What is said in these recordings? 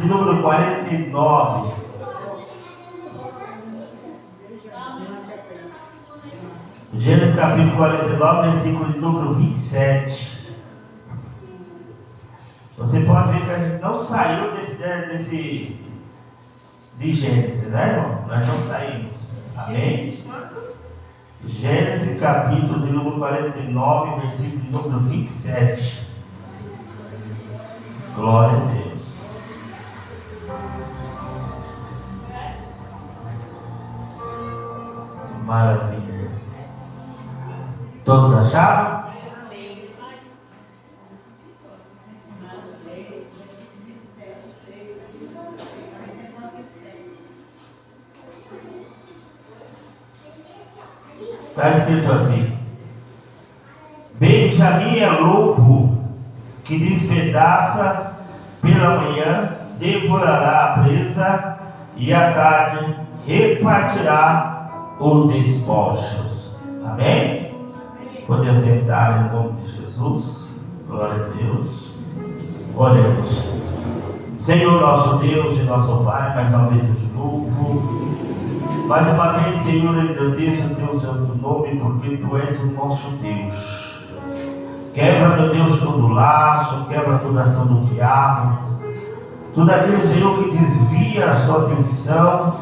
de número 49. Gênesis capítulo 49, versículo de número 27. Você pode ver que a gente não saiu de Gênesis, né, irmão? Nós não saímos. Amém? Gênesis capítulo de número 49, versículo de número 27. Glória a Deus. Maravilha. Todos acharam? Está escrito assim: Benjamim é lobo que despedaça pela manhã, devorará a presa e à tarde repartirá os despojos. Amém? Pode assentar em nome de Jesus. Glória a Deus. Oremos. Senhor nosso Deus e nosso Pai, mais uma vez eu te louvo. Mais uma vez, Senhor, eu agradeço o teu santo nome, porque tu és o nosso Deus. Quebra, meu Deus, todo laço, quebra toda ação do diabo, tudo aquilo, Senhor, que desvia a sua atenção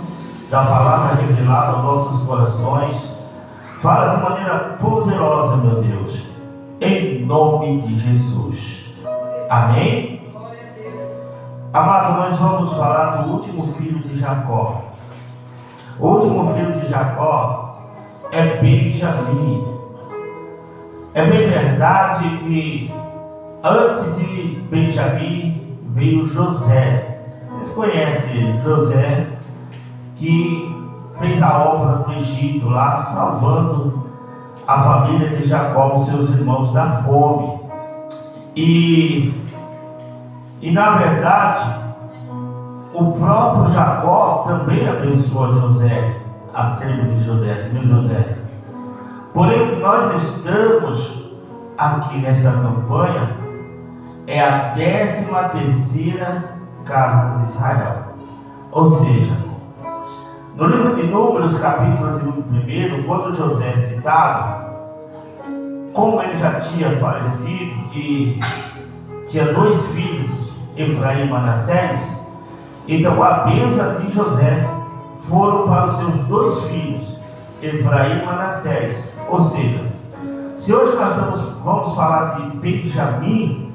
da palavra revelada aos nossos corações. Fala de maneira poderosa, meu Deus, em nome de Jesus. Amém? Amado, nós vamos falar do último filho de Jacó. O último filho de Jacó é Benjamim. É bem verdade que antes de Benjamim veio José. Vocês conhecem José, que fez a obra do Egito lá, salvando a família de Jacó, os seus irmãos, da fome. E na verdade, o próprio Jacó também abençoou José, a tribo de José. Porém, o que nós estamos aqui nesta campanha é a 13ª casa de Israel. Ou seja, no livro de Números, capítulo 1, quando José é citado, como ele já tinha falecido e tinha 2 filhos, Efraim e Manassés, então a bênção de José foram para os seus 2 filhos, Efraim e Manassés. Ou seja, se hoje nós vamos falar de Benjamim,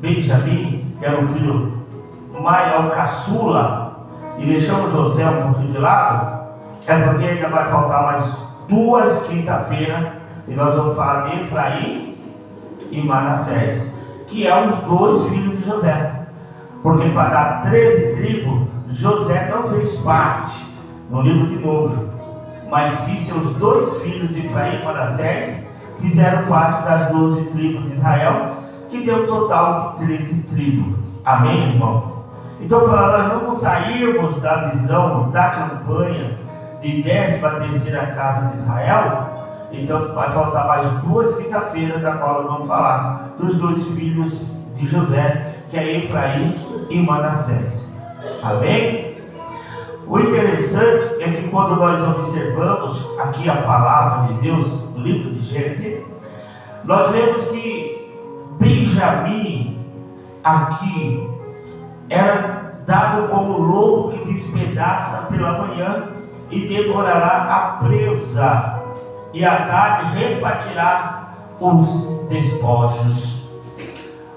que era o filho maior, caçula, e deixamos José um pouquinho de lado, é porque ainda vai faltar mais 2 quinta-feiras, e nós vamos falar de Efraim e Manassés, que é os 2 filhos de José. Porque para dar 13 tribos, José não fez parte no livro de Números. Mas sim, seus 2 filhos, Efraim e Manassés, fizeram parte das 12 tribos de Israel, que deu um total de 13 tribos. Amém, irmão? Então, para nós não sairmos da visão da campanha de 13ª casa de Israel, então vai faltar mais 2 quinta-feiras, da qual nós vamos falar dos 2 filhos de José, que é Efraim e Manassés. Amém? O interessante é que quando nós observamos aqui a palavra de Deus no livro de Gênesis, nós vemos que Benjamim aqui era dado como lobo que despedaça pela manhã e devorará a presa, e à tarde repartirá os despojos.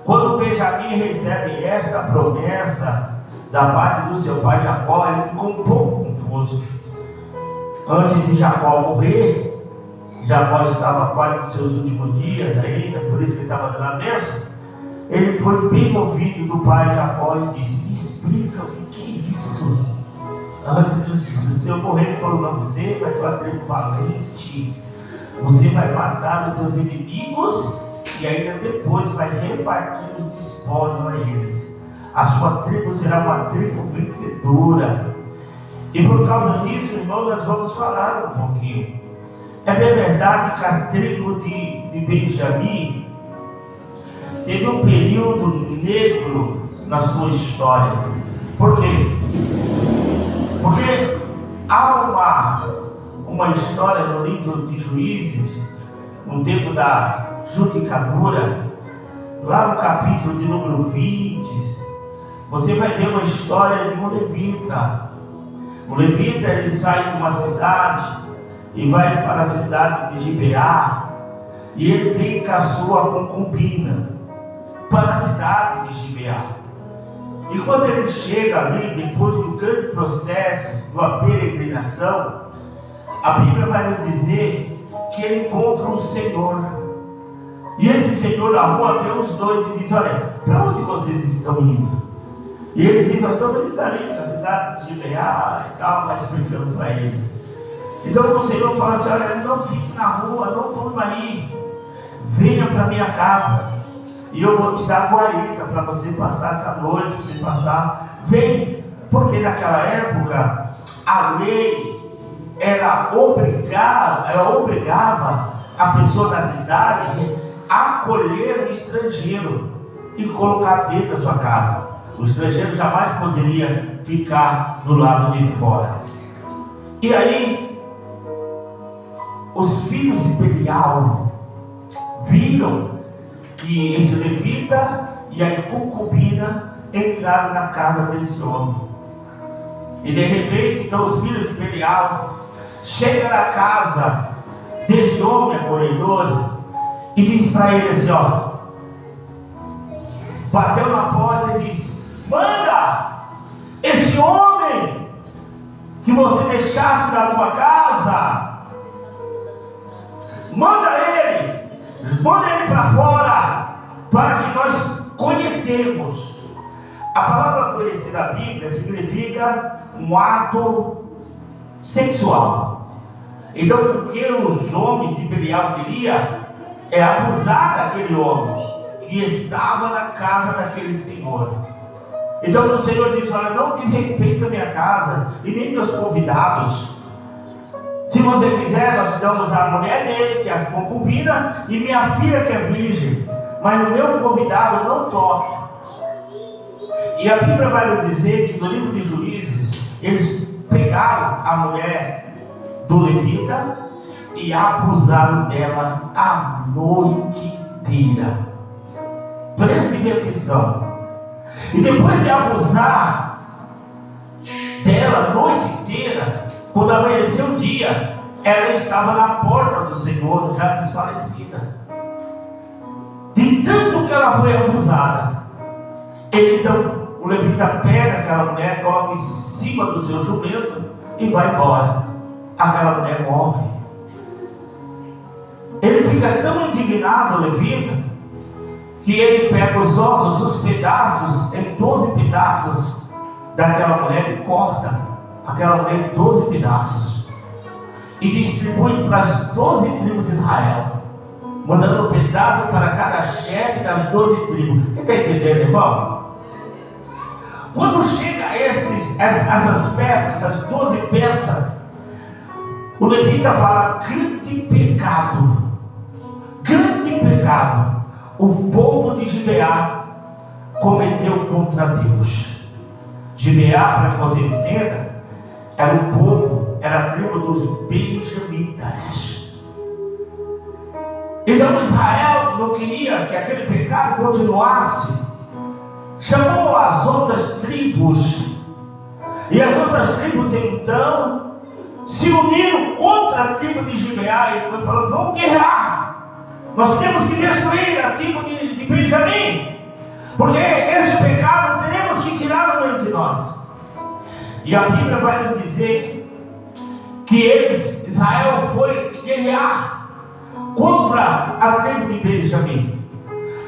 Quando Benjamim recebe esta promessa da parte do seu pai Jacó, ele ficou um pouco confuso. Antes de Jacó morrer, Jacó estava quase nos seus últimos dias ainda, por isso que ele estava dando a bênção. Ele foi bem ouvido do pai Jacó e disse: me explica o que é isso? Antes do seu morrer, ele falou: não, você vai ser uma tribo valente, você vai matar os seus inimigos e ainda depois vai repartir os despojos a eles. A sua tribo será uma tribo vencedora. E por causa disso, irmão, nós vamos falar um pouquinho. É bem verdade que a tribo de Benjamim teve um período negro na sua história. Por quê? Porque há uma história no livro de Juízes, no tempo da judicatura, lá no capítulo de número 20, você vai ver uma história de um levita. O levita, ele sai de uma cidade e vai para a cidade de Gibeá, e ele vem com a sua concubina para a cidade de Gibeá. E quando ele chega ali, depois do grande processo de uma peregrinação, a Bíblia vai nos dizer que ele encontra um Senhor. E esse Senhor na rua vê os dois e diz: olha, para onde vocês estão indo? E ele diz: nós estamos indo ali na cidade de Gibeá e tal, vai explicando para ele. Então o Senhor fala assim: olha, não fique na rua, não durma aí, venha para minha casa e eu vou te dar guarita para você passar essa noite, você passar. Vem, porque naquela época a lei ela obrigava a pessoa da cidade a acolher o estrangeiro e colocar dentro da sua casa. O estrangeiro jamais poderia ficar do lado de fora. E aí os filhos de Belial viram que esse levita e a concubina entraram na casa desse homem. E de repente, então, os filhos de Belial chegam na casa desse homem acolhedor e diz para ele assim: ó, bateu na porta e disse: manda esse homem que você deixasse na tua casa, manda ele para fora, para que nós conhecemos. A palavra conhecer na Bíblia significa um ato sexual. Então, o que os homens de Belial queriam é abusar daquele homem que estava na casa daquele senhor. Então o Senhor diz: olha, não desrespeita a minha casa e nem meus convidados. Se você quiser, nós damos a mulher dele, que é a concubina, e minha filha, que é virgem, mas o meu convidado não toque. E a Bíblia vai nos dizer que no livro de Juízes, eles pegaram a mulher do levita e abusaram dela a noite inteira. Preste atenção. E depois de abusar dela a noite inteira, quando amanheceu o dia, ela estava na porta do Senhor, já desfalecida. De tanto que ela foi abusada, então o levita pega aquela mulher, coloca em cima do seu jumento e vai embora. Aquela mulher morre. Ele fica tão indignado, o levita, que ele pega os ossos, os pedaços, em 12 pedaços daquela mulher, e corta aquela mulher em 12 pedaços e distribui para as 12 tribos de Israel, mandando um pedaço para cada chefe das 12 tribos. Quem está entendendo, irmão? Quando chega essas peças, essas 12 peças, o levita fala: grande pecado o povo de Gibeá cometeu contra Deus. Gibeá, para que você entenda, era o povo, era a tribo dos benjamitas. Então Israel não queria que aquele pecado continuasse. Chamou as outras tribos, e as outras tribos então se uniram contra a tribo de Gibeá e falaram: vamos guerrear, nós temos que destruir a tribo de Benjamim, porque esse pecado teremos que tirar do meio de nós. E a Bíblia vai nos dizer que Israel foi guerrear contra a tribo de Benjamim.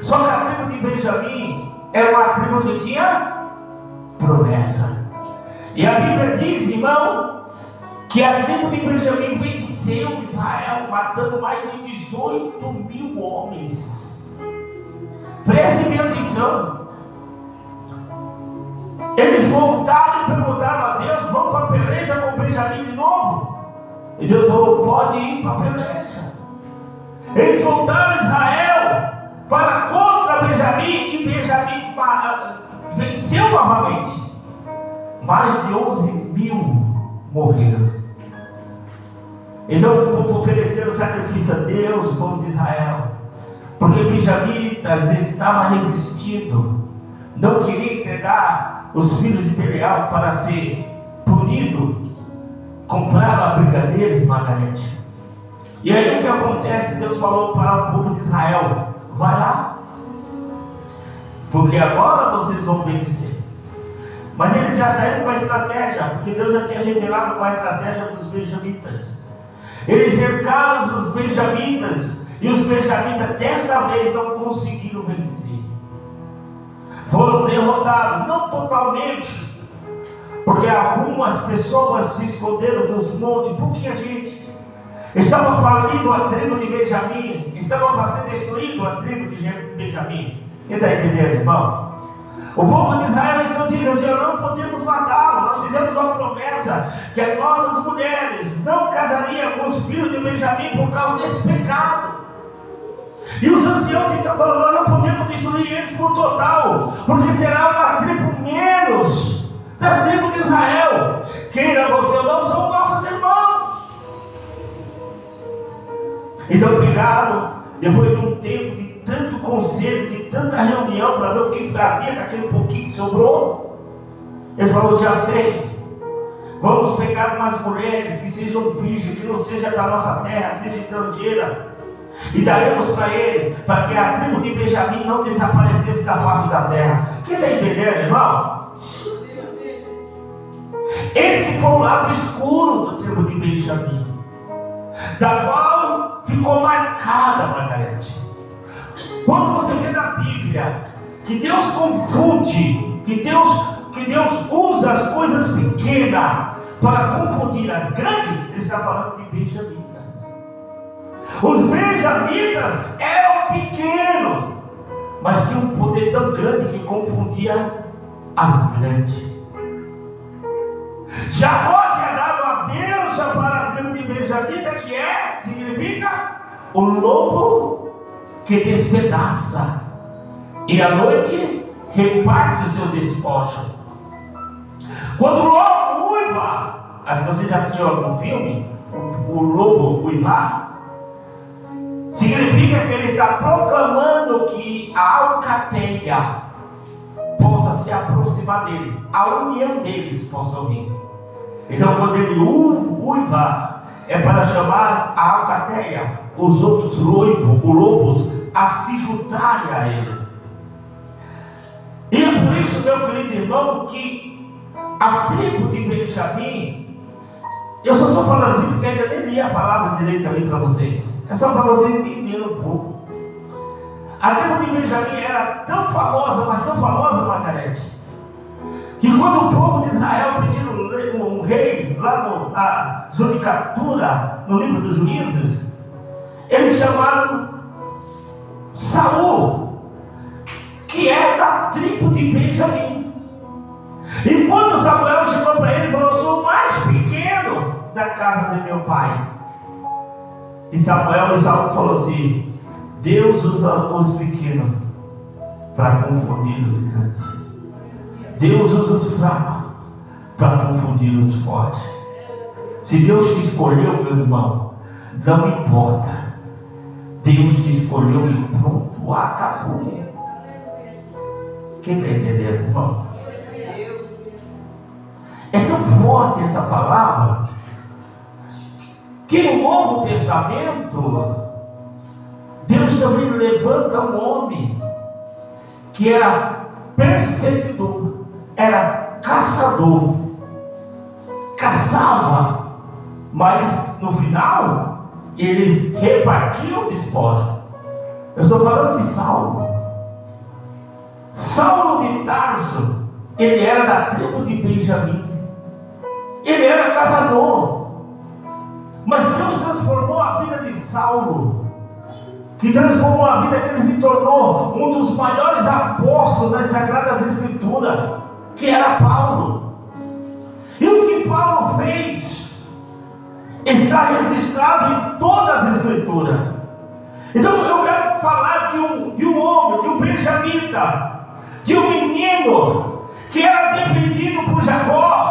Só que a tribo de Benjamim era uma tribo que tinha promessa. E a Bíblia diz, irmão, que a tribo de Benjamim venceu Israel, matando mais de 18 mil homens. Preste bem atenção. Eles voltaram e perguntaram a Deus: vamos para a peleja com Benjamim de novo? E Deus falou: pode ir para a peleja. Eles voltaram a Israel para contra Benjamim, e Benjamim venceu novamente. mais de 11.000 morreram. Então ofereceram sacrifício a Deus, o povo de Israel, porque benjamitas estava resistindo, não queria entregar os filhos de Belial para ser punido. Compraram brigadeiros, Margarete. E aí o que acontece? Deus falou para o povo de Israel: vai lá, porque agora vocês vão vencer. Mas eles já saíram com a estratégia, porque Deus já tinha revelado qual a estratégia dos benjamitas. Eles cercaram os benjamitas, e os benjamitas desta vez não conseguiram vencer. Foram derrotados, não totalmente, porque algumas pessoas se esconderam dos montes, pouquinha gente. Estava falindo a tribo de Benjamim, estava para ser destruído a tribo de Benjamim. Quem está entendendo, irmão? O povo de Israel então diz assim: não podemos matá-lo. Nós fizemos uma promessa que as nossas mulheres não casariam com os filhos de Benjamim por causa desse pecado. E os anciãos estão falando: nós não podemos destruir eles por total, porque será uma tribo menos da tribo de Israel. Queira você ou não, são nossos irmãos. Então pegaram, depois de um tempo de tanto conselho, de tanta reunião para ver o que fazia com aquele pouquinho que sobrou, ele falou: já sei, vamos pegar umas mulheres que sejam virgens, que não seja da nossa terra, seja estrangeira, e daremos para ele, para que a tribo de Benjamim não desaparecesse da face da terra. Quem está entendendo, irmão? Esse foi o lado escuro da tribo de Benjamim, da qual ficou marcada, Margarete. Quando você vê na Bíblia que Deus confunde, que Deus usa as coisas pequenas para confundir as grandes, Ele está falando de benjamitas. Os benjamitas eram pequenos, mas tinham um poder tão grande que confundia as grandes. Jacó tinha dado a bênção para a tribo de benjamita, que significa o lobo que despedaça e à noite reparte o seu despojo. Quando o lobo uiva, acho que você já assistiu algum filme, o lobo uivar, significa que ele está proclamando que a alcateia possa se aproximar deles, a união deles possa vir. Então quando ele uiva, é para chamar a alcateia, os outros lobos, a se juntarem a ele. E é por isso, meu querido irmão, que a tribo de Benjamim, eu só estou falando assim porque ainda nem li a palavra direito ali para vocês, é só para vocês entenderem um pouco. A tribo de Benjamim era tão famosa, mas tão famosa, Margarete, que quando o povo de Israel pediu um rei lá na judicatura, no livro dos Juízes, eles chamaram Saul, que é da tribo de Benjamim. E quando Samuel chegou para ele e falou: sou o mais pequeno da casa de meu pai. E Samuel e Saul falou assim: Deus usa os pequenos para confundir os grandes. Deus usa os fracos para confundir os fortes. Se Deus te escolheu, meu irmão, não importa. Deus te escolheu e pronto, acabou. Quem está entendendo, irmão? É tão forte essa palavra que no Novo Testamento Deus também levanta um homem que era perseguidor, era caçador, caçava, mas no final ele repartia o despojo. Eu estou falando de Saulo. Saulo de Tarso, ele era da tribo de Benjamim, ele era caçador, mas Deus transformou a vida de Saulo, que transformou a vida, que ele se tornou um dos maiores apóstolos das Sagradas Escrituras, que era Paulo. E o que Paulo fez está registrado em todas as Escrituras. Então eu quero falar de um homem, de um benjamita, de um menino que era defendido por Jacó,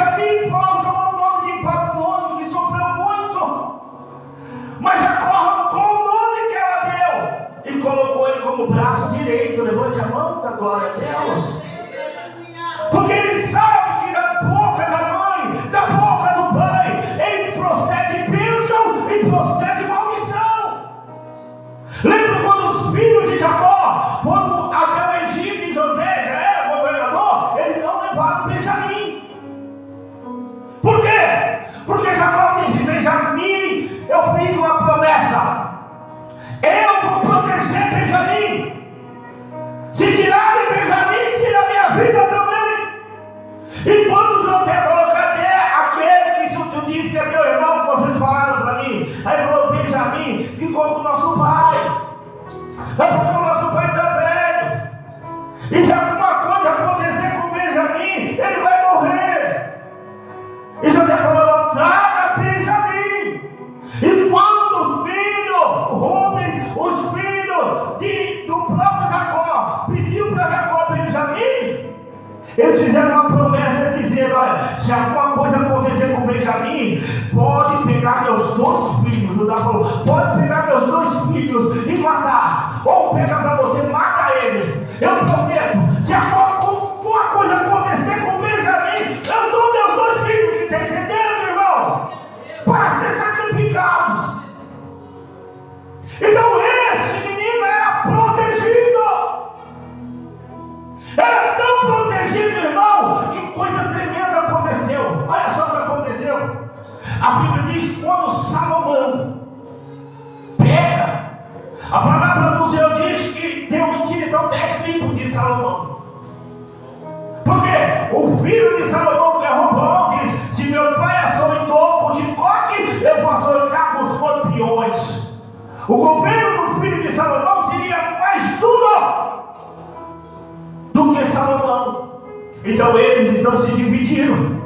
Benjamim foi o nome de Babilônia, que sofreu muito. Mas Jacó com o nome que ela deu e colocou ele como braço direito. Levante a mão, da glória a Deus. Porque ele sabe que da boca da mãe, da boca do pai, ele procede bênção e procede maldição. Lembra quando os filhos de Jacó foram até o Egito e José já era governador? Eles não levaram Benjamim. Por quê? Porque Jacó disse: Benjamim, eu fiz uma promessa. Eu vou proteger Benjamim. Se tirarem Benjamim, tira a minha vida também. E quando José falou: cadê aquele que tu disse que é teu irmão, que vocês falaram para mim? Aí falou: Benjamim ficou com o nosso pai. É porque o nosso pai está velho. E se alguma coisa acontecer com Benjamim, ele vai morrer. E José falou: não, traga Benjamim. E quando os filhos do próprio Jacó pediu para Jacó Benjamim, eles fizeram uma promessa dizendo: olha, se alguma coisa acontecer com Benjamim, pode pegar meus 2 filhos. Judá falou: pode pegar meus 2 filhos e matar. Ou pega para você, mata ele. Eu prometo, se alguma coisa acontecer com Benjamim, eu dou meus 2 filhos. Que está entendendo, irmão? Para ser sacrificado. Então esse menino era protegido. Era tão protegido, irmão, que coisa tremenda aconteceu. Olha só o que aconteceu. A Bíblia diz: quando Salomão pega, a palavra do Senhor diz que Deus tira então 10 tribos de Salomão. Porque o filho de Salomão, que é Roboão, diz: se meu pai açoitou com chicote, eu vou açoitar com escorpiões. O governo do filho de Salomão seria mais duro do que Salomão. Então eles se dividiram.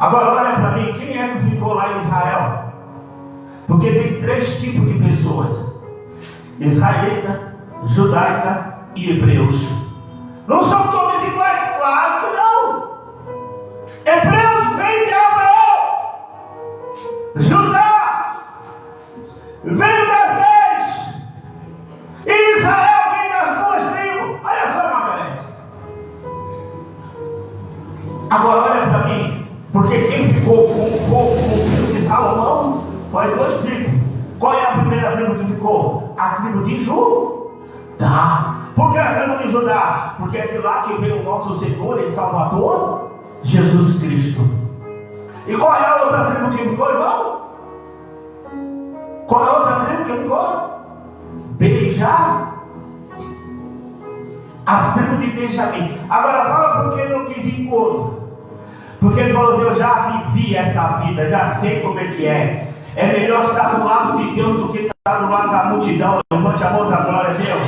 Agora olha para mim, quem é que ficou lá em Israel? Porque tem 3 tipos de pessoas: israelita, judaica e hebreus. Não são todos iguais? Claro que não. Hebreus vem de Abraão, Judá veio das 10, e Israel vem das 2 tribos. Olha só, Margarete. Agora olha para mim, porque quem ficou com o filho de Salomão foi 2 tribos. Qual é a primeira tribo que ficou? A tribo de Judá. Por que a tribo de Judá? Porque é de lá que veio o nosso Senhor e Salvador, Jesus Cristo. E qual é a outra tribo que ficou, irmão? Qual é a outra tribo que ficou? Benjamim. A tribo de Benjamim. Agora fala por que ele não quis ir com outro. Porque ele falou assim: eu já vivi essa vida, já sei como é que é. É melhor estar do lado de Deus do que estar do lado da multidão. Levante a mão da glória a Deus.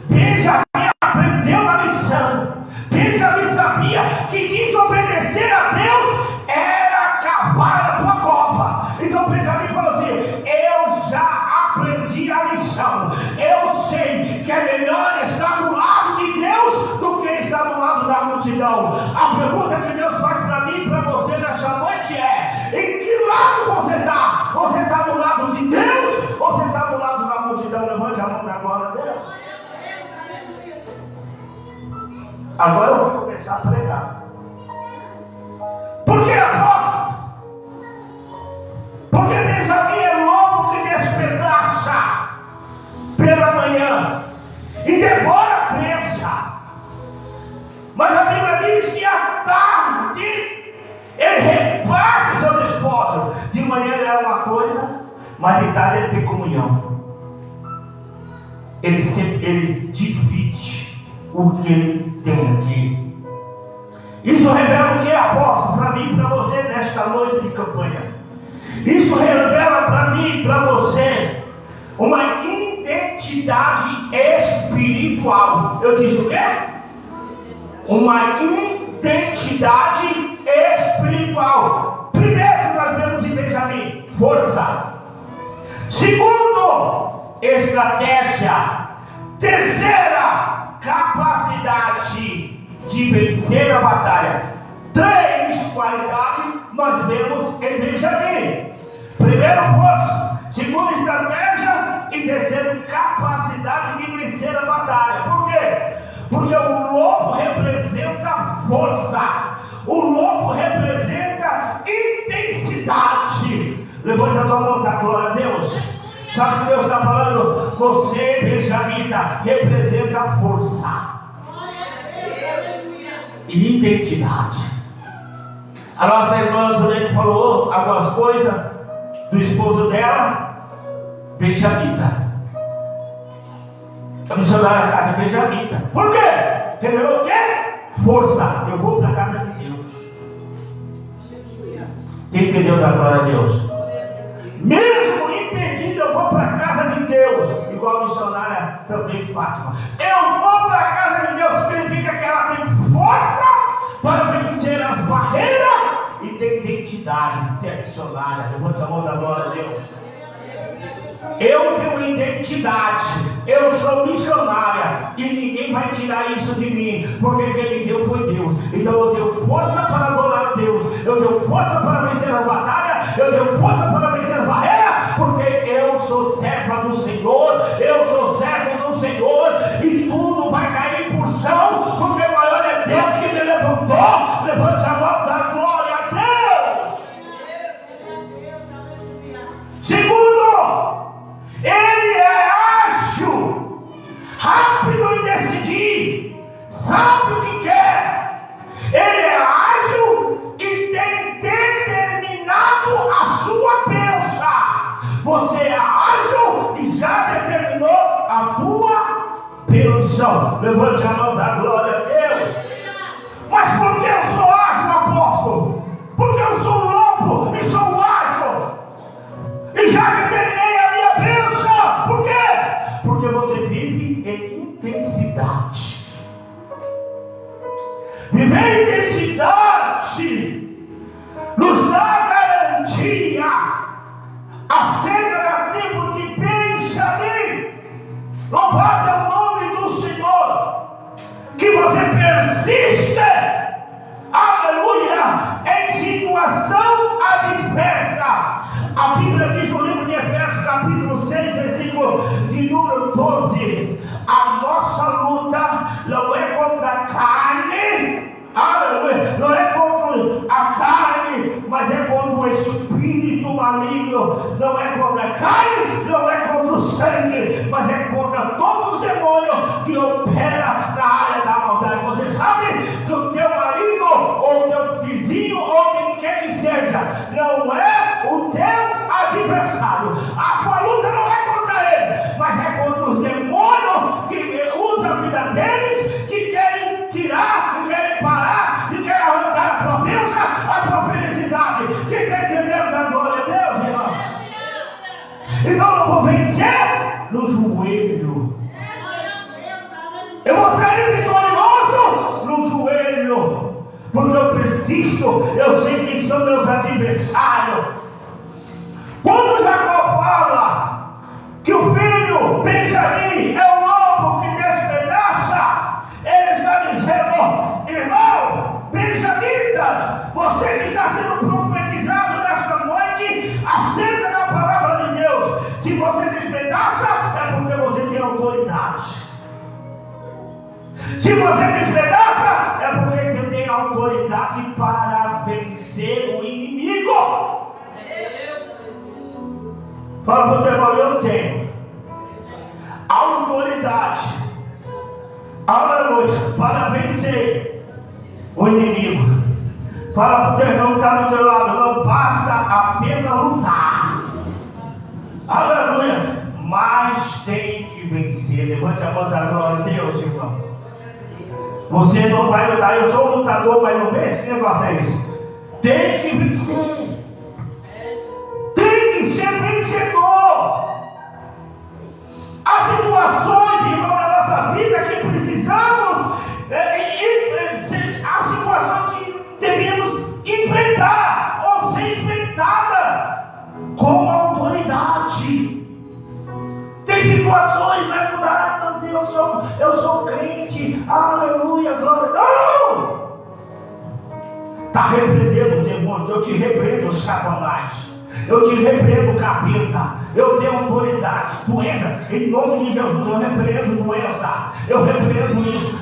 Benjamim aprendeu a lição. Benjamim sabia que desobedecer a Deus era cavar a tua cova. Então Benjamim falou assim: eu já aprendi a lição. Eu sei que é melhor estar do lado de Deus do que estar do lado da multidão. A pergunta que Deus faz para mim e para você nessa noite é: em que lado você está? Você está do lado de Deus ou você está do lado da multidão? Levante a mão da glória a Deus. Agora eu vou começar a pregar. Por que, apóstolo? Porque Benjamim é lobo que despedaça pela manhã e devora a presa. Mas a Bíblia diz que à tarde ele reparte seus esposos. De manhã ele é uma coisa, mas de tarde ele tem comunhão. Ele divide o que ele tem aqui. Isso revela o que é, apóstolo, para mim e para você nesta noite de campanha. Isso revela para mim e para você uma identidade espiritual. Eu disse o quê? Uma identidade espiritual. Primeiro que nós vemos em Benjamim: força. Segundo, estratégia. Terceira, capacidade de vencer a batalha. nós vemos em Benjamim. Primeiro, força. Segundo, estratégia. E terceiro, capacidade de vencer a batalha. Por quê? Porque o lobo representa força. O lobo representa intensidade. Levanta a tua mão, tá? Glória a Deus. Sabe o que Deus está falando? Você, benjamita, representa força e identidade. A nossa irmã Zulene falou algumas coisas do esposo dela, benjamita. A missionária casa é benjamita. Por quê? Revelou o quê? Força. Eu vou para a casa de Deus. Quem entendeu da glória a Deus? Mesmo impedido, eu vou para a casa de Deus. Igual a missionária também Fátima. Eu vou para a casa de Deus. Significa que ela tem força para vencer as barreiras e tem identidade de ser missionária. Levante a mão da glória a Deus. Eu tenho identidade, eu sou missionária e ninguém vai tirar isso de mim, porque quem me deu foi Deus. Então eu tenho força para adorar a Deus, eu tenho força para vencer as batalhas, eu tenho força para vencer as barreiras, porque eu sou serva do Senhor, eu sou servo do Senhor e tudo vai cair por chão, porque o maior é Deus que me levantou. Levante a mão da glória a Deus. Segundo, ele é ágil, rápido em decidir, sabe o que quer. Ele é ágil e tem determinado a sua bênção. Você é ágil e já determinou a tua bênção. Levante a mão da glória a Deus. Mas por que eu sou ágil, apóstolo? Porque eu sou lobo e sou ágil e já determinei a minha bênção. Por quê? Porque você vive em intensidade. Viver em intensidade nos dá garantia acerca da tribo de Benjamim. Louvado é o nome do Senhor. Que você persiste, aleluia, em situação adversa. A Bíblia diz no livro de Efésios, capítulo 6, versículo de número 12: a nossa luta não é contra a carne, aleluia, não é contra a carne, mas é contra o espírito maligno. Não é contra a carne, não é contra o sangue, mas é contra todos os demônios que operam na área da maldade. Você sabe que o teu marido, ou o teu vizinho, ou quem quer que seja, não é o teu adversário. A tua luta não é contra ele, mas é contra os demônios que usam a vida deles, que querem tirar, que querem parar, que querem arrancar a tua bênção, a tua felicidade. Quem está entendendo da glória a Deus, irmão? Então eu vou vencer no joelho. Eu vou sair vitorioso no joelho, porque eu persisto, eu sei quem são meus adversários. Quando Jacó fala que o filho Benjamim é o lobo que despedaça, ele está dizendo: irmão, benjamita, você que está sendo profetizado nesta noite acerca da palavra de Deus, se você despedaça, é porque você tem autoridade. Se você despedaça, é porque você tem autoridade para vencer o inimigo. Fala para o teu irmão: eu tenho autoridade, aleluia, para vencer o inimigo. Fala para o teu irmão que está do teu lado: não basta apenas lutar, aleluia, mas tem que vencer. Levante a mão da glória a Deus, irmão. Você não vai lutar, eu sou um lutador, mas não vê esse negócio é isso. Tem que vencer. Tem que ser vencedor. Há situações, irmão, na nossa vida que precisamos, há situações que devemos enfrentar ou ser enfrentada com autoridade. Tem situações, vai mudar, não dizer eu sou crente, aleluia, glória. Não! Está repreendendo o demônio. Eu te repreendo, Satanás. Eu te repreendo, capeta. Eu tenho autoridade. Doença, em nome de Jesus, eu repreendo doença. Eu repreendo isso.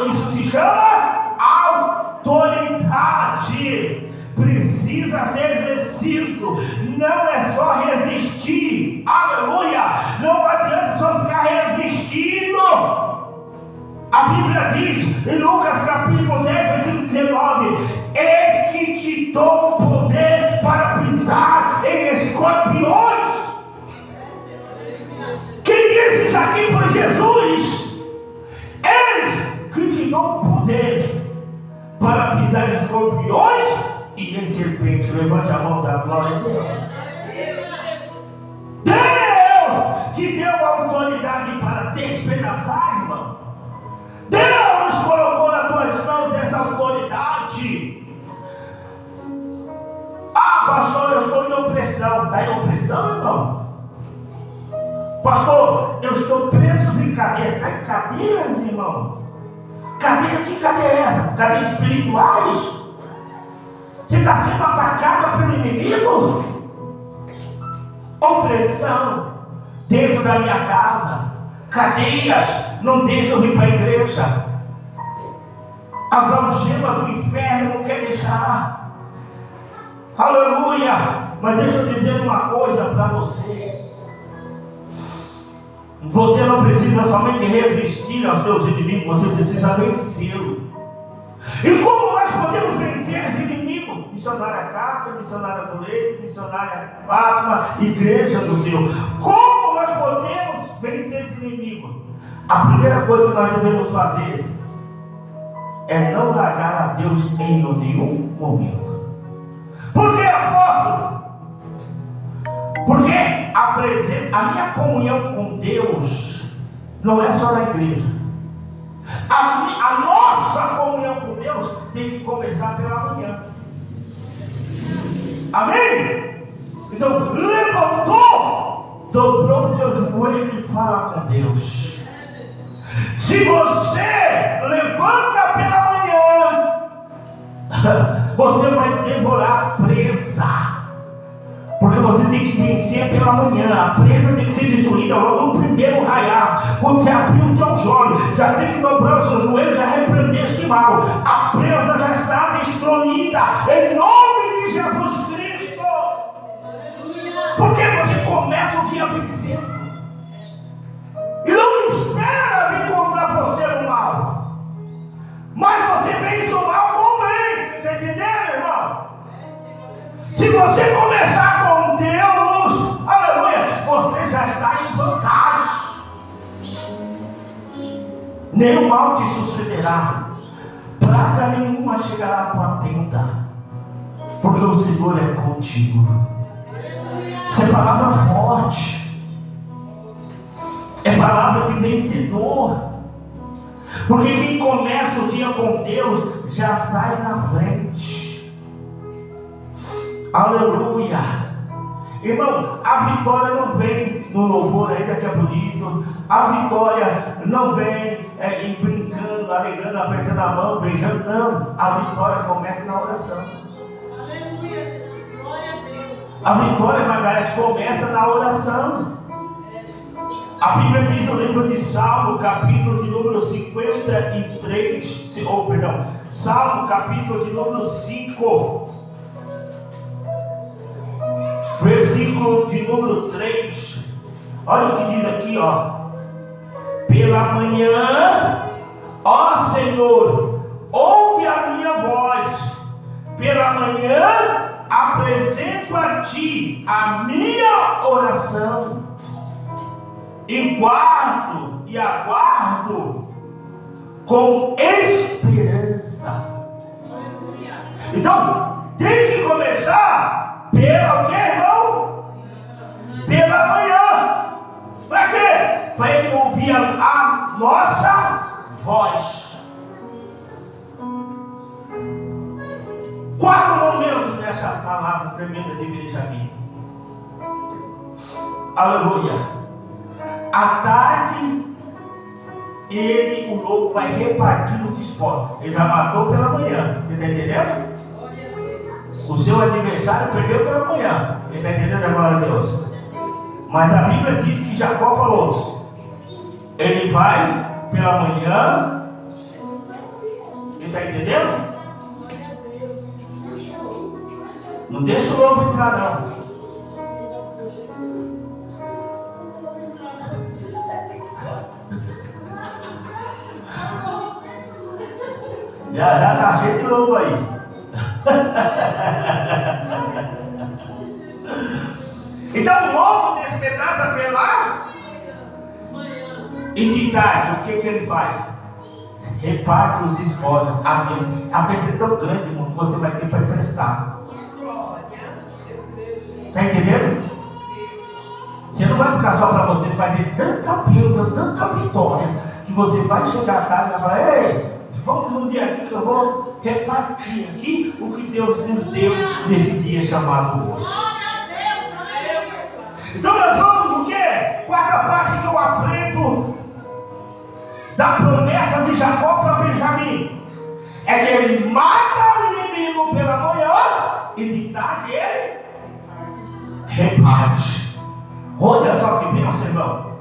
Isso se chama autoridade. Precisa ser exercido. Não é só resistir. Aleluia. Não adianta só ficar resistindo. A Bíblia diz em Lucas capítulo 10, versículo 19: eis que te dou poder para pisar em escorpiões. Quem disse isso aqui foi Jesus. Eis que te dou poder para pisar em escorpiões e em serpentes. Levante a mão da glória a Deus. Deus te deu autoridade para despedaçar, irmão. Deus colocou nas tuas mãos essa autoridade. Ah, pastor, eu estou em opressão. Está em opressão, irmão? Pastor, eu estou preso em cadeia. Está em cadeias, irmão? Cadeia, que cadeia é essa? Cadeias espirituais? Você está sendo atacado pelo inimigo? Opressão dentro da minha casa. Cadeias. Não deixa eu vir para a igreja. As algemas do inferno não quer deixar. Aleluia. Mas deixa eu dizer uma coisa para você. Você não precisa somente resistir aos seus inimigos, você precisa vencê-los. E como nós podemos vencer esse inimigo? Missionária Cátia, missionária Zuleide, missionária Fátima, igreja do Senhor. Como nós podemos vencer esse inimigo? A primeira coisa que nós devemos fazer é não largar a Deus em nenhum momento. Por que, apóstolo? Porque a minha comunhão com Deus não é só na igreja. A nossa comunhão com Deus tem que começar pela manhã. Amém? Então, levantou, dobrou o teu joelho e fala com Deus. Se você levanta pela manhã, você vai devorar a presa. Porque você tem que vencer pela manhã. A presa tem que ser destruída logo no primeiro raiar. Quando você abrir os teus olhos, já tem que dobrar os seus joelhos e repreender este mal. A presa já está destruída em nome de Jesus Cristo. Porque você começa o dia vencendo. E não espera vir contra você no mal. Mas você vence o mal com o bem. Está entendendo, irmão? Se você começar com Deus, aleluia, você já está em vantagem. Nenhum mal te sucederá. Praga nenhuma chegará à tua tenda. Porque o Senhor é contigo. Isso é palavra forte. É palavra de vencedor. Porque quem começa o dia com Deus já sai na frente. Aleluia. Irmão, a vitória não vem no louvor ainda que é bonito. A vitória não vem brincando, alegrando, apertando a mão, beijando. Não, a vitória começa na oração. Aleluia, Jesus. Glória a Deus. A vitória, Margarete, começa na oração. A Bíblia diz no livro de Salmo, capítulo de número 53, Salmo, capítulo de número 5, versículo de número 3. Olha o que diz aqui, ó. Pela manhã, ó Senhor, ouve a minha voz. Pela manhã, apresento a Ti a minha oração. E guardo e aguardo com esperança. Então, tem que começar pela o que, irmão? Pela manhã. Para quê? Para ele ouvir a nossa voz. 4 momentos dessa palavra tremenda de Benjamim. Aleluia. À tarde, o lobo vai repartir os despojos. Ele já matou pela manhã. Está entendendo? seu adversário perdeu pela manhã. Ele está entendendo a glória a Deus? Mas a Bíblia diz que Jacó falou: ele vai pela manhã. Ele está entendendo? Não deixa o lobo entrar, não. Já está cheio de lobo aí. Então o lobo despedaça pela e de tarde, o que ele faz? Reparte os espólios. A mesa é tão grande, irmão, que você vai ter para emprestar. Está entendendo? Você não vai ficar só para você, vai ter tanta bênção, tanta vitória, que você vai chegar à tarde e vai falar: ei, vamos no dia aqui que eu vou repartir aqui o que Deus nos deu nesse dia chamado hoje. Então nós vamos o quê? Quarta parte que eu aprendo da promessa de Jacó para Benjamim é que ele mata o inimigo pela manhã e de tarde ele reparte. Olha só que bênção, irmão.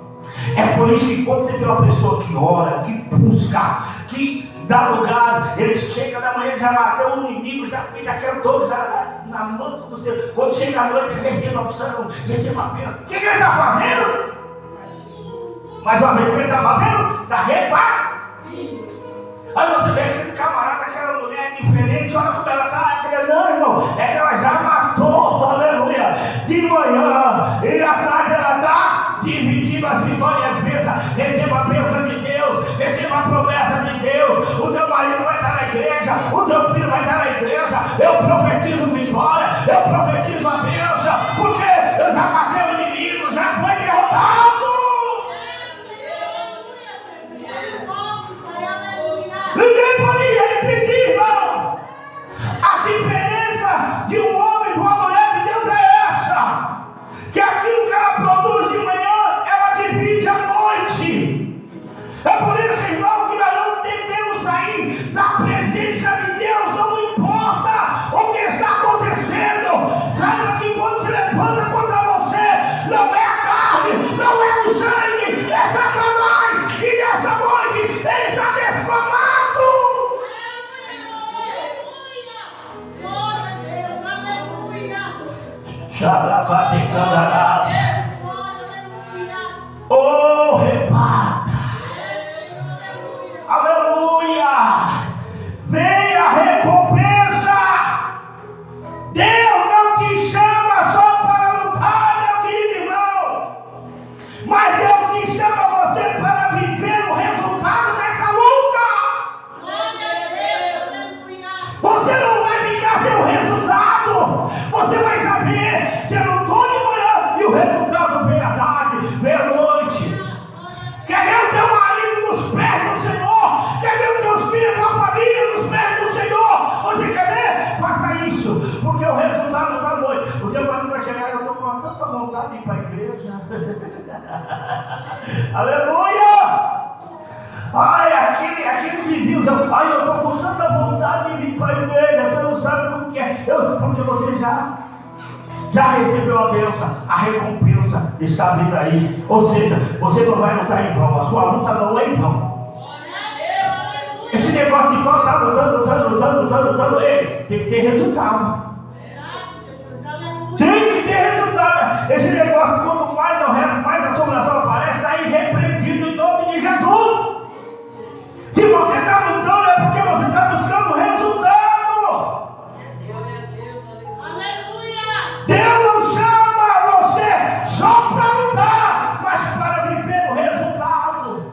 É por isso que quando você vê uma pessoa que ora, que busca, que dá lugar, ele chega da manhã, já matou o inimigo, já fez aquilo todo, já na noite do céu. Quando chega a noite, ele recebe a opção, recebe a bênção. O que ele está fazendo? Mais uma vez, o que ele está fazendo? Está repartindo. Aí você vê aquele camarada, aquela mulher diferente, olha como ela está. Não, irmão, é que ela já matou, aleluia, de manhã, e à tarde ela está dividindo as vitórias, receba a bênção de Deus, receba a promessa de Deus. O teu marido vai estar na igreja, o teu filho vai estar na igreja. Eu profetizo vitória, eu profetizo a bênção, porque eu já matei o inimigo, já foi derrotado. Ninguém pode repetir, irmão. A diferença de um homem e de uma mulher de Deus é essa: que aquilo que ela produz de manhã, ela divide à noite. É por isso, irmão, que nós não devemos sair da presença de Deus, não importa o que está acontecendo. Saiba que quando se levanta contra você, não é a carne, não é o sangue, é Satanás. E nessa noite ele está desfamado. Oh, reparta. Aleluia. Venha a recompensa. Deus não te chama só para lutar, meu querido irmão, mas Deus te chama você para viver o resultado dessa luta. Você não vai ficar sem o resultado. Você vai saber se eu não estou de manhã e o resultado vem à tarde, vem à noite. Quer ver o teu marido nos pés do Senhor? Quer ver os teus filhos, a tua família nos pés do Senhor? Você quer ver? Faça isso, porque o resultado está à noite. O teu marido vai chegar e eu estou com tanta vontade de ir para a igreja. Aleluia! Ai, aquele vizinho, ai, eu estou com tanta vontade de vir para a igreja. Você não sabe como que é. Porque você já recebeu a bênção, a recompensa está vindo aí. Ou seja, você não vai lutar em vão, a sua luta não é em vão. Esse negócio de estar lutando, tem que ter resultado. Tem que ter resultado. Esse negócio, quanto mais eu rezo, mais a assombração aparece, está irrepreendido em nome de Jesus. Se você está lutando, é porque você está buscando resultado. Deus não chama você só para lutar, mas para viver o resultado.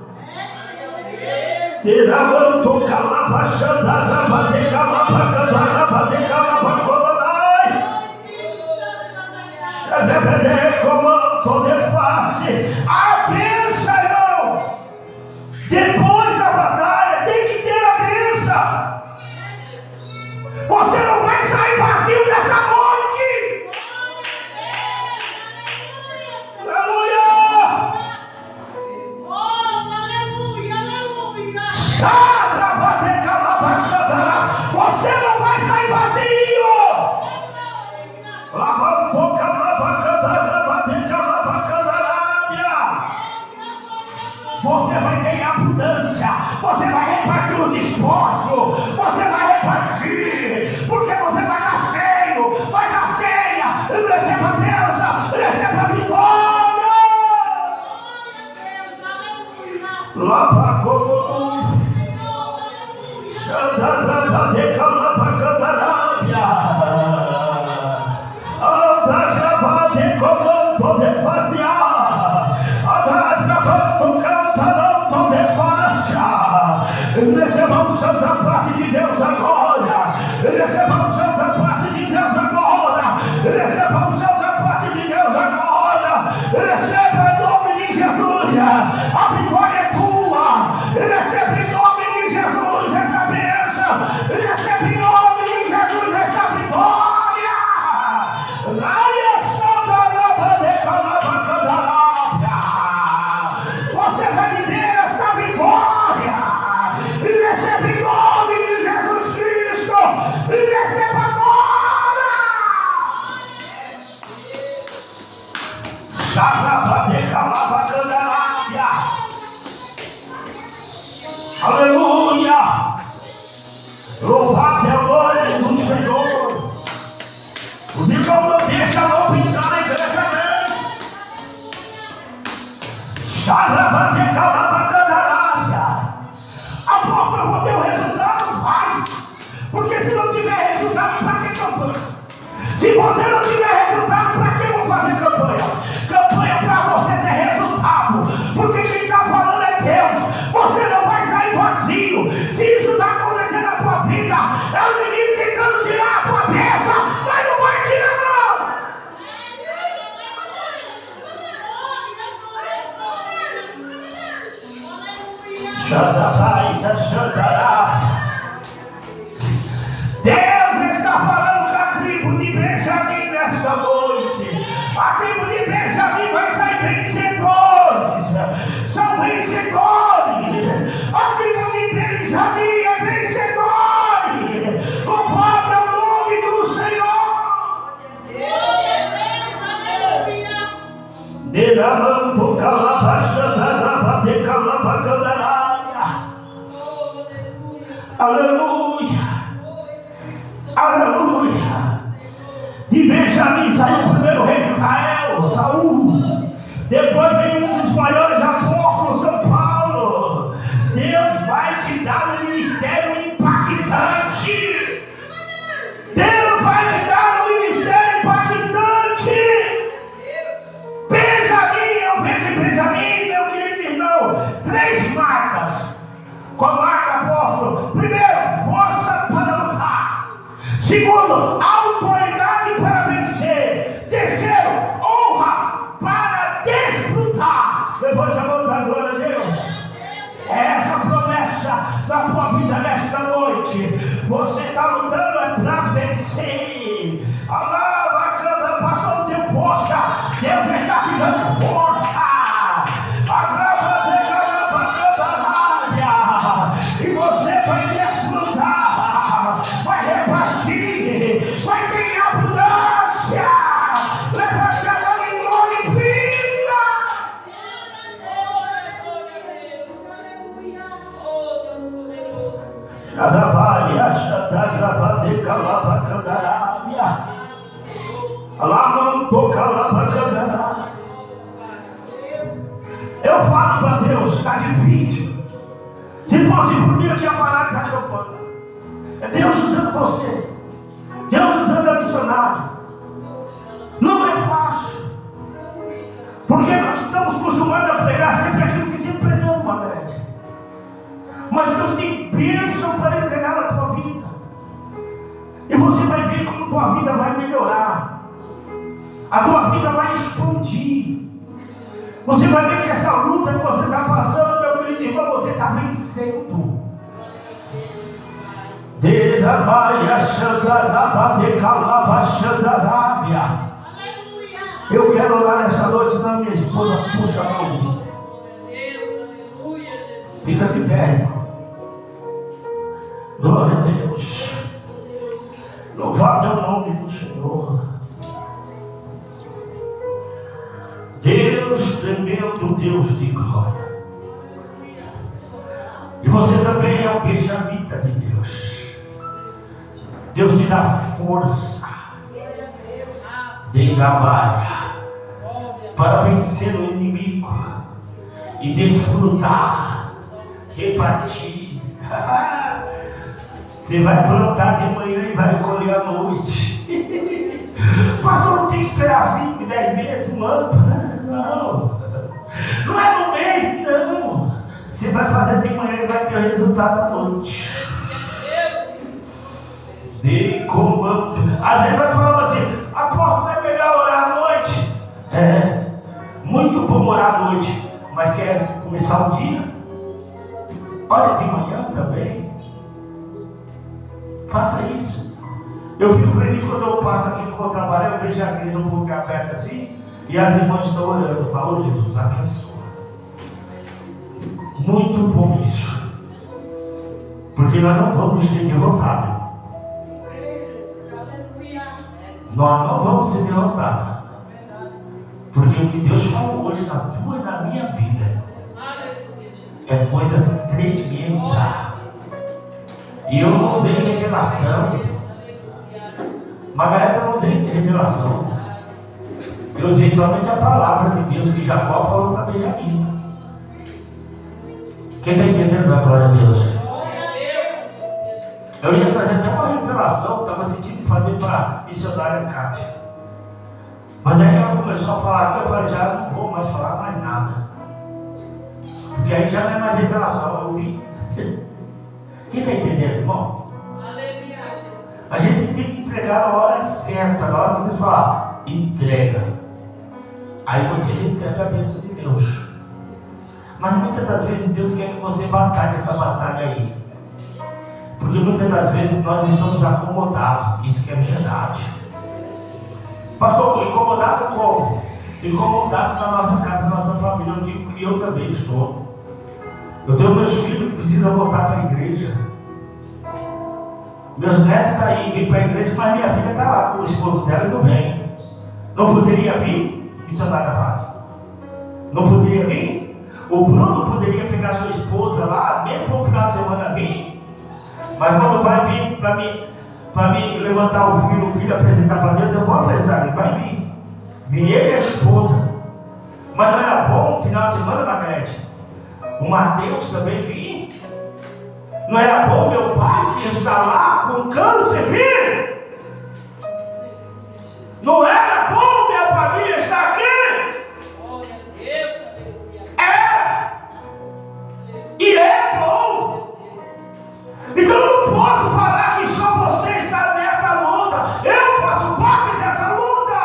A bênção, irmão. Depois da batalha tem que ter a bênção. Você não vai sair vazio dessa noite. Aleluia! Você não vai sair vazio. esforço, você vai repartir, porque você vai dar cheio, vai dar cheia, receba a bênção, receba a vitória. Lava como Xandalaba de calaba candarábia, Andagaba de comando de faciar, Andagaba do cantarão de faixa. Receba o santo da parte de Deus agora, receba o santo da parte de Deus agora, receba o santo da parte de Deus agora, receba em nome de Jesus, a vitória é tua, receba em nome de Jesus essa bênção, receba em nome de Jesus essa vitória. Você vai viver essa vitória, receba em nome de Jesus Cristo, receba agora. Aleluia! Louvado é o nome do Senhor. O irmão não deixa a mão pintar na igreja, não. Apóstolo, eu vou ter o resultado, vai. Porque se não tiver resultado, para que campanha? Se você não tiver resultado, para que eu vou fazer campanha? Campanha para você ter resultado. Porque quem está falando é Deus. Você não vai sair vazio. Se isso está acontecendo na tua vida, é o inimigo tentando tirar a tua peça, mas não vai tirar, não. Deus está falando com a tribo de Benjamim nesta noite. A tribo de Benjamim vai sair vencedores. São vencedores. A tribo de Benjamim é vencedor. Louvado é o nome do Senhor. Delamanto calabachanda de calabacandaraia. Aleluia. Aleluia. De Benjamim saiu o primeiro rei de Israel, Saul. Depois veio um dos maiores apóstolos, São Paulo. Deus vai te dar um ministério impactante. Deus vai te dar um ministério impactante. Benjamim, eu vejo em Benjamim, meu querido irmão, 3 marcas. Qual a marca, apóstolo? Primeiro, força para lutar. Segundo, autoridade para vencer. Terceiro, honra para desfrutar. Levante a mão para a glória a Deus. É essa a promessa da tua vida nesta noite. Você está lutando é para vencer. Alava, canta, passa o teu força. Deus está te dando força. Agrava, e você vai desfrutar, vai repartir, vai ter abundância. Levante a mão e glorifica. Xaravaia, xatagravade, calabacandarábia. Alamanto, calabacandarábia. Eu falo para Deus, está difícil. Se fosse por mim, eu tinha parado essa campanha. É Deus usando você. Deus usando a missionária. Não é fácil. Porque nós estamos acostumados a pregar sempre aquilo que sempre pregamos, André. Mas Deus tem bênção para entregar na tua vida. E você vai ver como tua vida vai melhorar. A tua vida vai expandir. Você vai ver que essa luta que você está passando, meu querido irmão, você está vencendo. Eu quero orar nessa noite na minha esposa, puxa a mão. Fica de pé. Glória a Deus. Louvado é o nome do Senhor. Deus tremendo, Deus de glória. E você também é um benjamita de Deus. Deus te dá força de navalha para vencer o inimigo e desfrutar, repartir. Você vai plantar de manhã e vai colher à noite. Pastor, não tem que esperar 5, 10 meses, um ano. Não. Não é no mês, não. Você vai fazer de manhã e vai ter o resultado à noite. De comando. Às vezes vai falar assim: apóstolo, é melhor orar à noite. É, muito bom orar à noite. Mas quer começar o dia? Olha de manhã também. Faça isso. Eu fico feliz quando eu passo aqui no meu trabalho, eu vejo a igreja um pouco aberta assim, e as irmãs estão olhando. Eu falo: Jesus, abençoa. Muito bom isso. Porque nós não vamos ser derrotados. Nós não vamos ser derrotados. Porque o que Deus falou hoje na tua e na minha vida é coisa tremenda. E eu não usei revelação. Margareta não usei revelação. Eu usei somente a palavra de Deus que Jacó falou para Benjamim. Quem está entendendo da glória a Deus? Eu ia trazer até uma revelação, estava sentindo fazer para missionária Cátia. Mas aí ela começou a falar aqui, eu falei: já não vou mais falar mais nada. Porque aí já não é mais revelação, eu vi. Quem está entendendo, irmão? A gente tem que entregar na hora certa, na hora que Deus falar, entrega. Aí você recebe a bênção de Deus. Mas muitas das vezes Deus quer que você batalhe essa batalha aí. Porque muitas das vezes nós estamos acomodados. Isso que é verdade. Pastor, incomodado como? Incomodado na nossa casa, na nossa família. Eu digo que eu também estou. Eu tenho meus filhos que precisam voltar para a igreja. Meus netos estão aí, vêm para a igreja, mas minha filha está lá com o esposo dela e não vem. Não poderia vir? Missionária Fátima. Não poderia vir? O Bruno poderia pegar sua esposa lá, mesmo para o final de semana vir, mas quando vai vir para mim levantar o filho apresentar para Deus, eu vou apresentar, ele vai vir. Vim ele e a esposa. Mas não era bom o final de semana, Margarete? O Mateus também vinha. Não era bom meu pai que está lá com câncer vir? Não era bom minha família estar aqui? E é bom. Então eu não posso falar que só você está nessa luta. Eu faço parte dessa luta.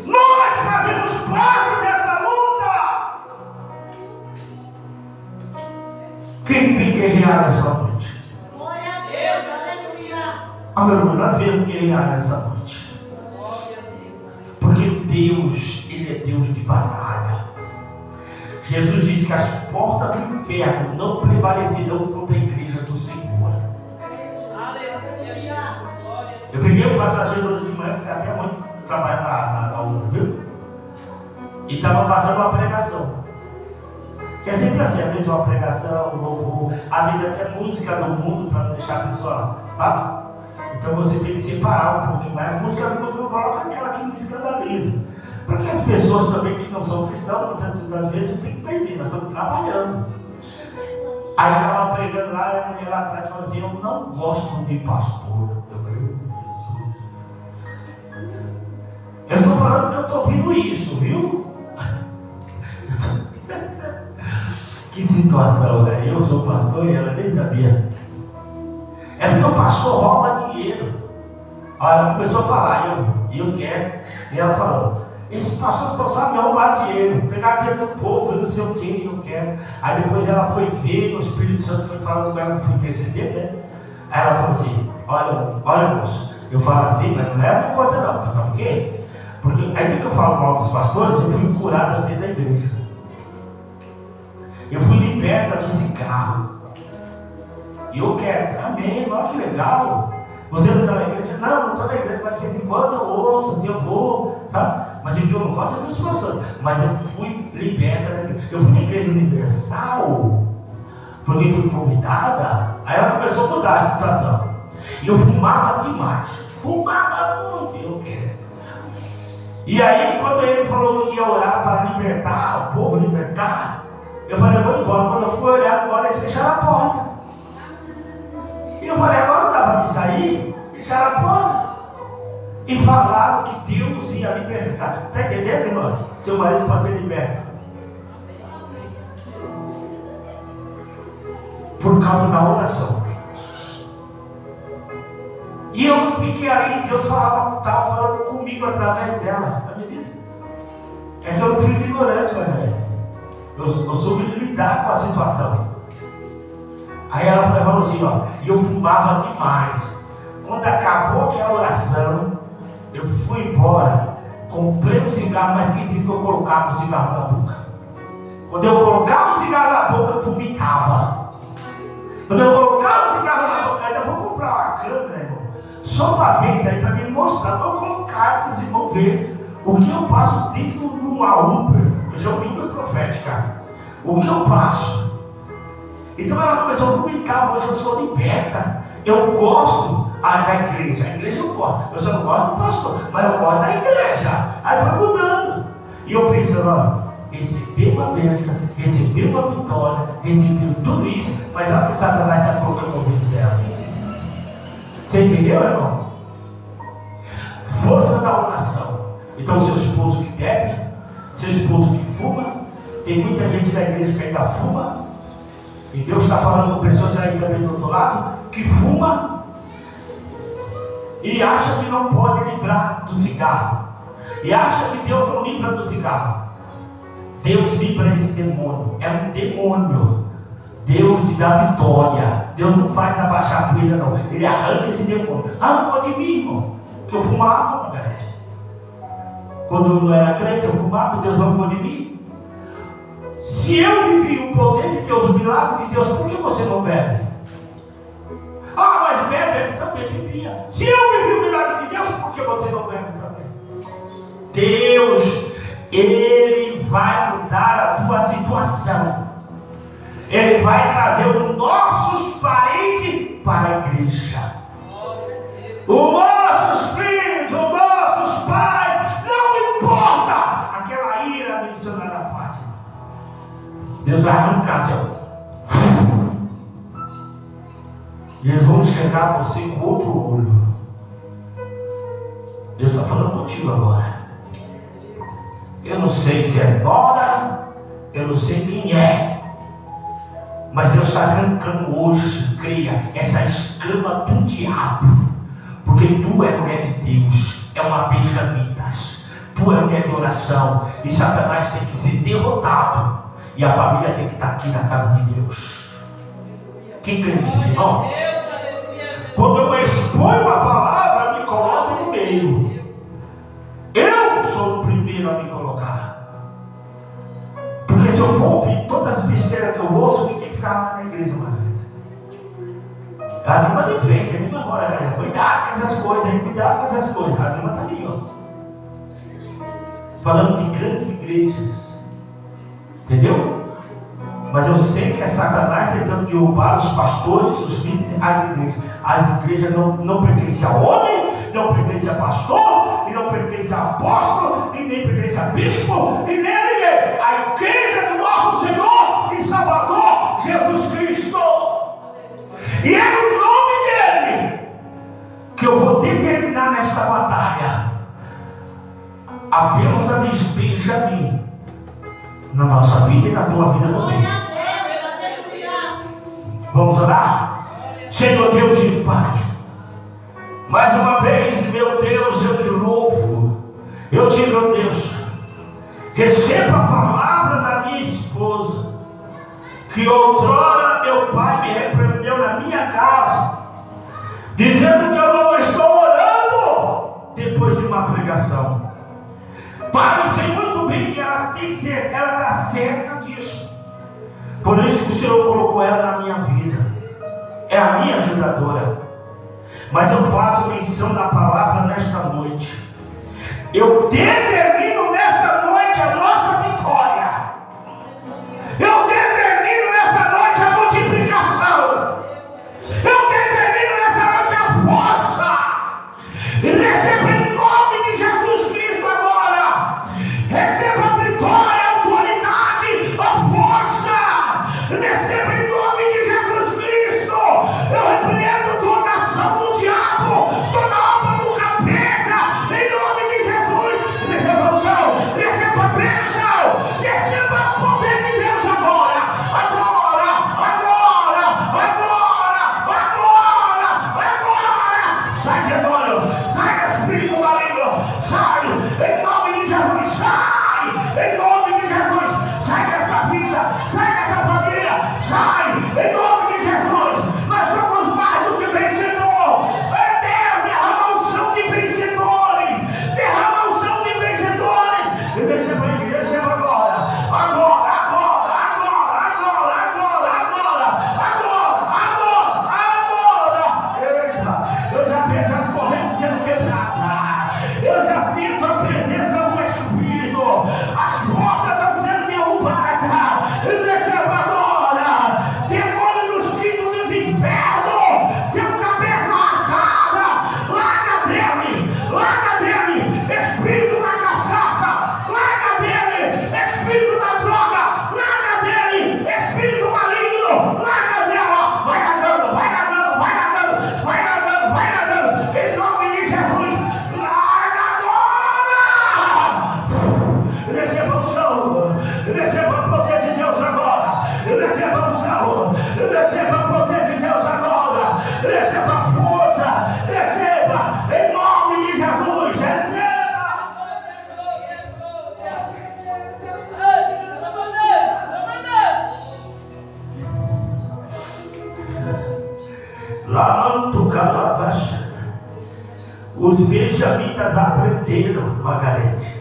Nós fazemos parte dessa luta. Quem vem guerrear nessa noite? Glória a Deus, aleluia. Ah, meu irmão, nós viemos guerrear nessa noite. Porque Deus, Ele é Deus de batalha. Jesus diz que as portas do inferno não prevalecerão contra a igreja do Senhor. Eu peguei um passageiro hoje de manhã, que até muito trabalha na UNA, viu? E estava passando uma pregação. Que é sempre assim, às vezes uma pregação, um louvor, a vida até música do mundo, para não deixar a pessoa, sabe? Então você tem que separar um pouquinho mais. Música do mundo, eu coloco aquela que me escandaliza. Porque as pessoas também que não são cristãos, muitas das vezes, tem que entender, nós estamos trabalhando. Aí eu estava pregando lá, e a mulher lá atrás falou assim: eu não gosto de pastor. Eu falei: Jesus. Eu estou falando que eu estou ouvindo isso, viu? Que situação, né? Eu sou pastor e ela nem sabia. É porque o pastor rouba dinheiro. Aí ela começou a falar, eu quero. E ela falou: esse pastor só sabe roubar dinheiro, pegar dinheiro do povo, não sei o que, não quero. Aí depois ela foi ver, o Espírito Santo foi falando com ela, que foi interceder, né? Aí ela falou assim: olha moço, eu falo assim, mas não leva em conta não, sabe por quê? Porque aí que eu falo mal dos pastores, eu fui curado dentro da igreja. Eu fui liberta do cigarro. E eu quero, amém, olha que legal. Você não está na igreja? Não, não estou na igreja, mas de vez em quando eu ouço, assim, eu vou, sabe? Mas o que eu não gosto é dos pastores. Mas eu fui liberta. Eu fui na Igreja Universal, porque fui convidada, aí ela começou a mudar a situação. E eu fumava demais, fumava muito, eu quero. E aí, quando ele falou que ia orar para libertar, o povo libertar, eu falei, eu vou embora. Quando eu fui olhar agora, eles fecharam a porta. E eu falei, agora não dá para me sair, fecharam a porta. E falaram que Deus ia libertar. Está entendendo, irmão? Teu marido pode ser liberto. Por causa da oração. E eu fiquei ali, Deus estava falando comigo através dela. Sabe disso? É que eu não fui ignorante, Margarida. Eu soube lidar com a situação. Aí ela falou assim, ó, e eu fumava demais. Quando acabou aquela oração, eu fui embora, comprei um cigarro, mas quem disse que eu colocava o cigarro na boca? Quando eu colocava o cigarro na boca, eu vomitava. Quando eu colocava o cigarro na boca, ainda vou comprar uma câmera, irmão, só para ver isso aí, para me mostrar, para eu colocar para os irmãos verem o que eu passo dentro de uma Uber. Eu sou Bíblia profética. O que eu passo? Então ela começou a vomitar, hoje eu sou liberta. Eu gosto da igreja. A igreja eu gosto. Eu só não gosto do pastor, mas eu gosto da igreja. Aí foi mudando. E eu pensando, ó, recebeu uma bênção, recebeu uma vitória, recebeu tudo isso, mas olha que Satanás está colocando no ouvido dela. Você entendeu, irmão? Força da oração. Então, seu esposo que bebe, seu esposo que fuma, tem muita gente da igreja que ainda fuma, e Deus está falando com pessoas aí também do outro lado, que fuma, e acha que não pode livrar do cigarro, e acha que Deus não livra do cigarro. Deus livra esse demônio, é um demônio. Deus te dá vitória. Deus não faz abaixar a poeira, não. Ele arranca esse demônio. Arrancou de mim, irmão, que eu fumava, Margarida. Quando eu não era crente, eu fumava, Deus arrancou de mim. Se eu vivi o poder de Deus, o milagre de Deus, por que você não bebe? Ah, mas bebe, eu também bebia. Se eu vivi o milagre de Deus, por que você não bebe também? Deus, Ele vai mudar a tua situação. Ele vai trazer os nossos parentes para a igreja. Os nossos filhos, os nossos pais, não importa aquela ira mencionada a Fátima. Deus vai arrancar seu. E eles vão enxergar você com outro olho. Deus está falando contigo agora. Eu não sei se é Nora, eu não sei quem é. Mas Deus está arrancando hoje, creia, essa escama do diabo. Porque tu é mulher de Deus, é uma benjamitas. Tu é mulher de oração. E Satanás tem que ser derrotado. E a família tem que estar aqui na casa de Deus. Quem crê nisso, irmão? Quando eu exponho a palavra, me coloco no meio. Eu sou o primeiro a me colocar. Porque se eu for ouvir todas as besteiras que eu ouço, ninguém fica mais na igreja, Margarida. A Lima defende, a Lima agora, cuidado com essas coisas aí, cuidado com essas coisas. A Lima está ali, ó. Falando de grandes igrejas. Entendeu? Mas eu sei que é Satanás tentando derrubar os pastores, os líderes, as igrejas. As igrejas não pertencem a homem, não pertencem a pastor, e não pertencem a apóstolo, e nem pertencem a bispo, e nem a ninguém. A igreja do nosso Senhor e Salvador Jesus Cristo. E é no nome dele que eu vou determinar nesta batalha a bênção de Benjamim na nossa vida e na tua vida também. Vamos orar? Senhor Deus e Pai, mais uma vez, meu Deus, eu te louvo, eu te agradeço. Receba a palavra da minha esposa, que outrora meu pai me repreendeu na minha casa, dizendo que eu não estou orando depois de uma pregação. Pai, eu sei muito bem que ela tem que ser, ela está certa disso. Por isso que o Senhor colocou ela na minha vida. É a minha ajudadora. Mas eu faço menção da palavra nesta noite. Eu determino nesta noite a nossa vitória. sai demônio, sai espírito maligno, sai, em nome de Jesus, sai, em nome de Jesus, sai desta vida, sai desta família, sai, em nome de Jesus. Nós somos mais do que vencedor. Deus, derrama o sangue de vencedores, derrama o sangue de vencedores. E receba agora, agora. Eita, eu já vejo as correntes sendo quebradas, eu já sinto a presença do Espírito, as portas estão sendo derrubadas. E receba agora, demônio dos quintos dos infernos, seu cabeça rachada, larga dele, espírito da cachaça, larga dele, espírito da droga, larga dele, espírito maligno, larga dela, vai nadando, em nome de Jesus, larga agora. Receba o céu, receba o poder de Deus agora, receba o céu, receba o poder de Deus agora, receba a força, receba, em nome de Jesus, receba. Lamanto Calabaixa. Os benjamitas aprenderam, Margarete,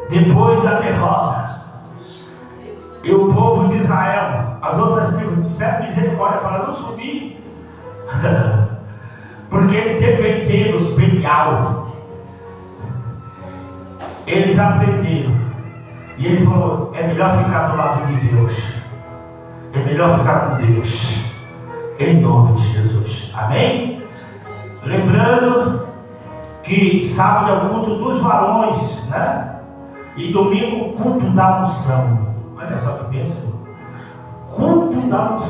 depois da derrota. E o povo de Israel, as outras tribos, tiveram misericórdia para não subir, porque eles defenderam os Belial. Eles aprenderam. E ele falou: é melhor ficar do lado de Deus, é melhor ficar com Deus, em nome de Jesus, amém? Lembrando que sábado é o culto dos varões, né? E domingo o culto da unção. Olha só que bênção, culto da unção.